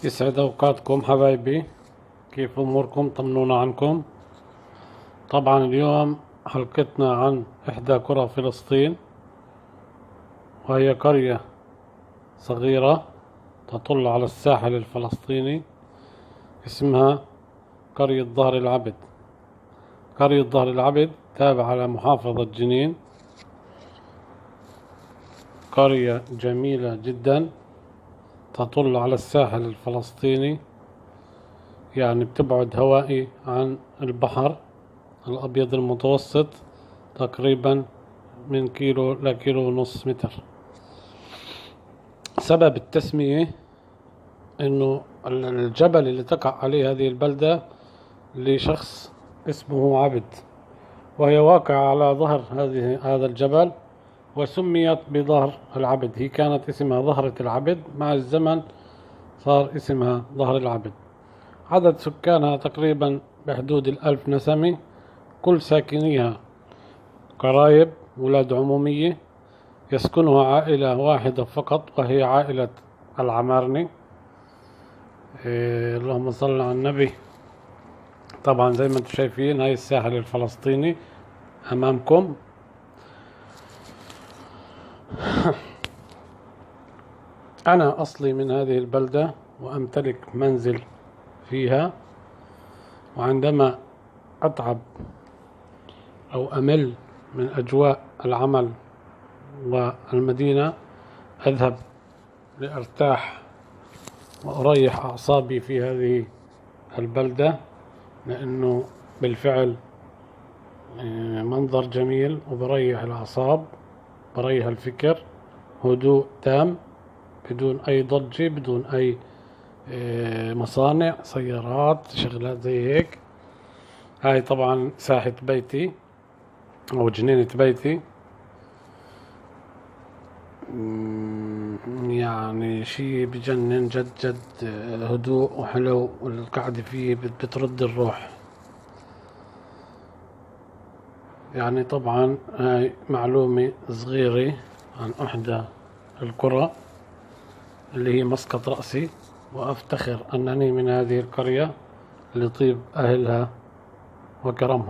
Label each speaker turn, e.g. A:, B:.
A: يسعد أوقاتكم حبايبي، كيف أموركم؟ طمنونا عنكم. طبعا اليوم حلقتنا عن إحدى قرى فلسطين، وهي قرية صغيرة تطل على الساحل الفلسطيني، اسمها قرية ظهر العبد. قرية ظهر العبد تابعة لمحافظة جنين، قرية جميلة جدا تطل على الساحل الفلسطيني، يعني بتبعد هوائي عن البحر الأبيض المتوسط تقريبا من كيلو لكيلو ونص متر. سبب التسمية إنه الجبل اللي تقع عليه هذه البلدة لشخص اسمه عبد، وهي واقعة على ظهر هذا الجبل، وسميت بظهر العبد. هي كانت اسمها ظهرة العبد، مع الزمن صار اسمها ظهر العبد. عدد سكانها تقريبا بحدود 1000 نسمة، كل ساكنيها قرايب ولاد عمومية، يسكنها عائلة واحدة فقط وهي عائلة العمارنة. اللهم صل على النبي. طبعا زي ما انتم شايفين هاي الساحل الفلسطيني أمامكم. أنا أصلي من هذه البلدة وأمتلك منزل فيها، وعندما أتعب أو أمل من أجواء العمل والمدينة أذهب لأرتاح وأريح أعصابي في هذه البلدة، لأنه بالفعل منظر جميل وبريح الأعصاب، بريح الفكر، هدوء تام بدون أي ضجة، بدون أي مصانع سيارات شغلات زي هيك. هاي طبعا ساحة بيتي أو جنينة بيتي، يعني شيء بجنن جد جد، هدوء وحلو، والقعدة فيه بترد الروح. يعني طبعا هاي معلومة صغيرة عن إحدى القرى اللي هي مسقط رأسي، وأفتخر أنني من هذه القرية لطيب أهلها وكرمها.